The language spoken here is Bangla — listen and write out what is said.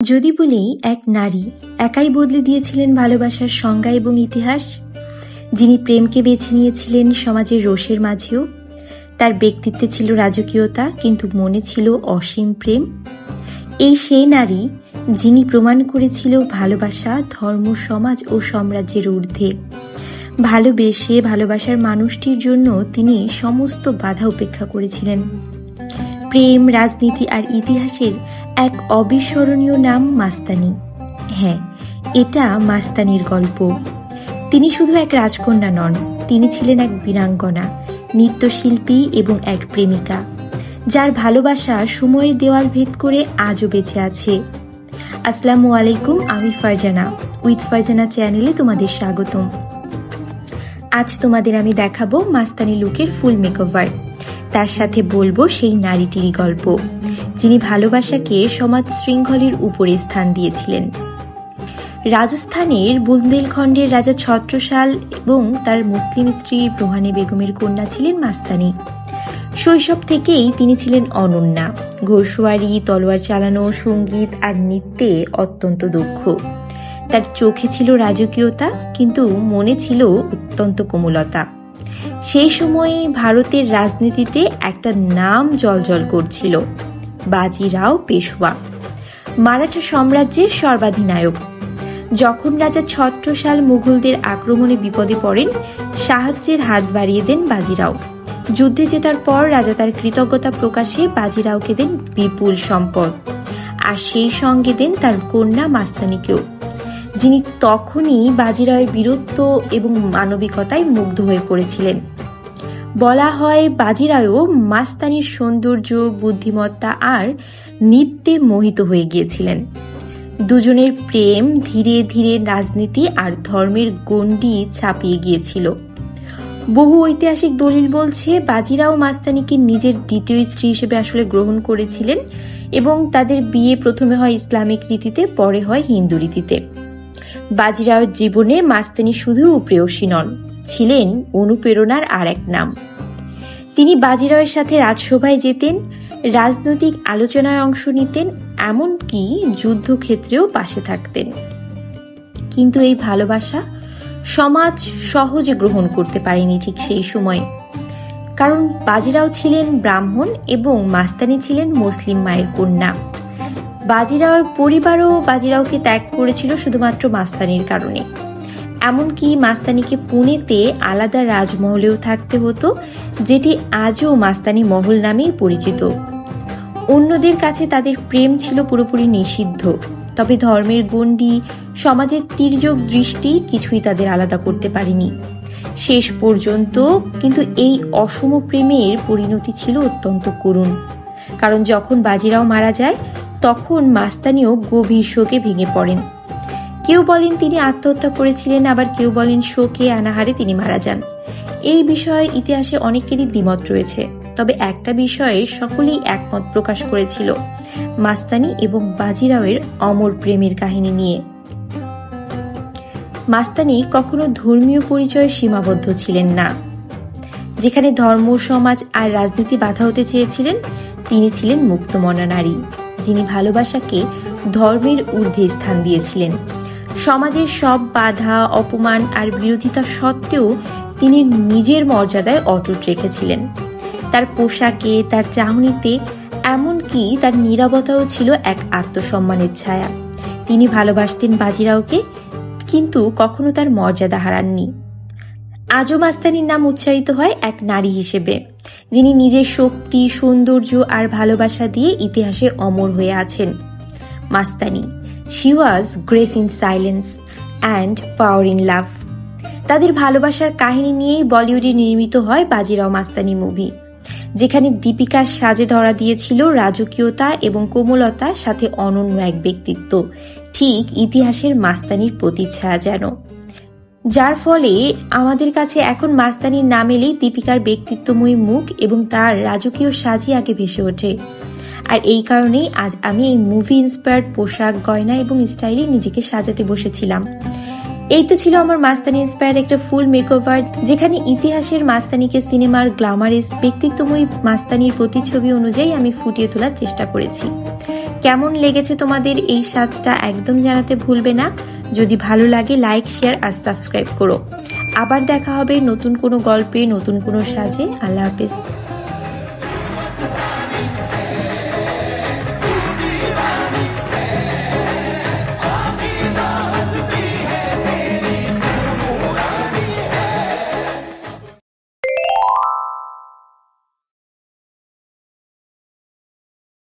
যদি বলি এক নারী একাই বদলে দিয়েছিলেন ভালোবাসার সংজ্ঞা এবং ইতিহাস, যিনি প্রেমকে বেছে নিয়েছিলেন সমাজের রোষের মাঝেও, তার ব্যক্তিত্বে ছিল রাজকীয়তা কিন্তু মনে ছিল অসীম প্রেম। এই সেই নারী যিনি প্রমাণ করেছিল ভালোবাসা ধর্ম, সমাজ ও সাম্রাজ্যের ঊর্ধ্বে। ভালোবেসে ভালোবাসার মানুষটির জন্য তিনি সমস্ত বাধা উপেক্ষা করেছিলেন। প্রেম, রাজনীতি আর ইতিহাসের এক অবিস্মরণীয় নাম মাস্তানি। হ্যাঁ, এটা মাস্তানির গল্প। তিনি শুধু এক রাজকন্যা নন, তিনি ছিলেন এক বীরাঙ্গনা, নৃত্যশিল্পী এবং এক প্রেমিকা, যার ভালোবাসা সময়ের দেওয়াল ভেদ করে আজও বেঁচে আছে। আসসালামু আলাইকুম, আমি ফারজানা। উইথ ফারজানা চ্যানেলে তোমাদের স্বাগতম। আজ তোমাদের আমি দেখাবো মাস্তানি লুকের ফুল মেকওভার। তার সাথে বলবো সেই নারীটিরই গল্প, যিনি ভালোবাসাকে সমাজ শৃঙ্খলের উপরে স্থান দিয়েছিলেন। রাজস্থানের বুন্দেলখণ্ডের রাজা ছত্রসাল এবং তার মুসলিম স্ত্রী রোহানী বেগমের কন্যা ছিলেন মাস্তানি। শৈশব থেকেই তিনি ছিলেন অনন্যা। ঘোড়সওয়ারি, তলোয়ার চালানো, সঙ্গীত আর নৃত্যে অত্যন্ত দক্ষ। তার চোখে ছিল রাজকীয়তা কিন্তু মনে ছিল অত্যন্ত কোমলতা। সেই সময়ে ভারতের রাজনীতিতে একটা নাম জলজল করছিল, বাজিরাও পেশওয়া, মারাঠা সাম্রাজ্যের সর্বাধিনায়ক। যখন রাজা ছত্রসাল মুঘলদের আক্রমণে বিপদে পড়েন, সাহায্যের হাত বাড়িয়ে দেন বাজিরাও। যুদ্ধে জেতার পর রাজা তার কৃতজ্ঞতা প্রকাশে বাজিরাওকে দেন বিপুল সম্পদ, আর সেই সঙ্গে দেন তার কন্যা মাস্তানিকেও, যিনি তখনই বাজিরাওয়ের বীরত্ব এবং মানবিকতায় মুগ্ধ হয়ে পড়েছিলেন। বলা হয় বাজিরাও মাস্তানির সৌন্দর্য, বুদ্ধিমত্তা আর নৃত্যে মোহিত হয়ে গিয়েছিলেন। দুজনের প্রেম ধীরে ধীরে রাজনীতি আর ধর্মের গণ্ডি ছাপিয়ে গিয়েছিল। বহু ঐতিহাসিক দলিল বলছে বাজিরাও মাস্তানিকে নিজের দ্বিতীয় স্ত্রী হিসেবে আসলে গ্রহণ করেছিলেন এবং তাদের বিয়ে প্রথমে হয় ইসলামিক রীতিতে, পরে হয় হিন্দু রীতিতে। বাজিরাওয়ের জীবনে মাস্তানি শুধু প্রেয়সী নন, ছিলেন অনুপ্রেরণার আর এক নাম। তিনি বাজিরাওয়ের সাথে রাজসভায় যেতেন, রাজনৈতিক আলোচনায় অংশ নিতেন, এমনকি যুদ্ধক্ষেত্রেও পাশে থাকতেন। কিন্তু এই ভালোবাসা সমাজ সহজে গ্রহণ করতে পারেনি ঠিক সেই সময়, কারণ বাজিরাও ছিলেন ব্রাহ্মণ এবং মাস্তানি ছিলেন মুসলিম মায়ের কন্যা। বাজিরাওয়ের পরিবারও বাজিরাওকে ত্যাগ করেছিল শুধুমাত্র মাস্তানির কারণে। এমনকি মাস্তানিকে পুনেতে আলাদা রাজমহলেও থাকতে হতো, যেটি আজও মাস্তানি মহল নামেই পরিচিত। অন্যদের কাছে তাদের প্রেম ছিল পুরোপুরি নিষিদ্ধ, তবে ধর্মের গণ্ডি, সমাজের তির্যক দৃষ্টি কিছুই তাদের আলাদা করতে পারেনি শেষ পর্যন্ত। কিন্তু এই অসম প্রেমের পরিণতি ছিল অত্যন্ত করুণ, কারণ যখন বাজিরাও মারা যায় তখন মাস্তানিও গভীর শোকে ভেঙে পড়েন। কেউ বলেন তিনি আত্মহত্যা করেছিলেন, আবার কেউ বলেন শোকে অনাহারে তিনি মারা যান। এই বিষয়ে ইতিহাসে অনেকেরই দ্বিমত রয়েছে, তবে একটা বিষয়ে সকলেই একমত প্রকাশ করেছিল, মাস্তানি এবং বাজিরাওয়ের অমর প্রেমের কাহিনী নিয়ে। মাস্তানি কখনো ধর্মীয় পরিচয়ে সীমাবদ্ধ ছিলেন না। যেখানে ধর্ম, সমাজ আর রাজনীতি বাধা হতে চেয়েছিলেন, তিনি ছিলেন মুক্তমনা নারী, যিনি ভালোবাসাকে ধর্মের ঊর্ধ্বে স্থান দিয়েছিলেন। সমাজের সব বাধা, অপমান আর বিরোধিতা সত্ত্বেও তিনি নিজের মর্যাদায় অটুট রেখেছিলেন। তার পোশাকে, তার চাহনিতে, এমনকি তার নীরবতাও ছিল এক আত্মসম্মানের ছায়া। তিনি ভালোবাসতেন বাজিরাওকে, কিন্তু কখনো তার মর্যাদা হারাননি। আজও মাস্তানির নাম উচ্চারিত হয় এক নারী হিসেবে, যিনি নিজের শক্তি, সৌন্দর্য আর ভালোবাসা দিয়ে ইতিহাসে অমর হয়ে আছেন। মাস্তানি, she was grace in silence and power in love. তাদের ভালোবাসার কাহিনী নিয়েই বলিউডে নির্মিত হয় বাজিরাও মাস্তানি মুভি, যেখানে দীপিকার সাজে ধরা দিয়েছিল রাজকীয়তা এবং কোমলতার সাথে অনন্য এক ব্যক্তিত্ব, ঠিক ইতিহাসের মাস্তানির প্রতিচ্ছায়া যেন। যার ফলে আমাদের কাছে এখন মাস্তানির নাম এলেই দীপিকার ব্যক্তিত্বময়ী মুখ এবং তার রাজকীয় সাজই আগে ভেসে ওঠে। আর এই কারণেই আজ আমি এই মুভি ইন্সপায়ার্ড পোশাক, গয়না এবং স্টাইলে নিজেকে সাজাতে বসেছিলাম। এই তো ছিল আমার মাস্তানি ইন্সপায়ার্ড একটা ফুল মেকওভার, যেখানে ইতিহাসের মাস্তানিকে সিনেমার গ্ল্যামারাস ব্যক্তিত্বময়ী মাস্তানির প্রতিচ্ছবি অনুযায়ী আমি ফুটিয়ে তোলার চেষ্টা করেছি। কেমন লেগেছে তোমাদের এই সাজটা একদম জানাতে ভুলবে না। যদি ভালো লাগে লাইক, শেয়ার আর সাবস্ক্রাইব করো। আবার দেখা হবে নতুন কোনো গল্পে, নতুন কোনো সাজে। আল্লাহ হাফেজ।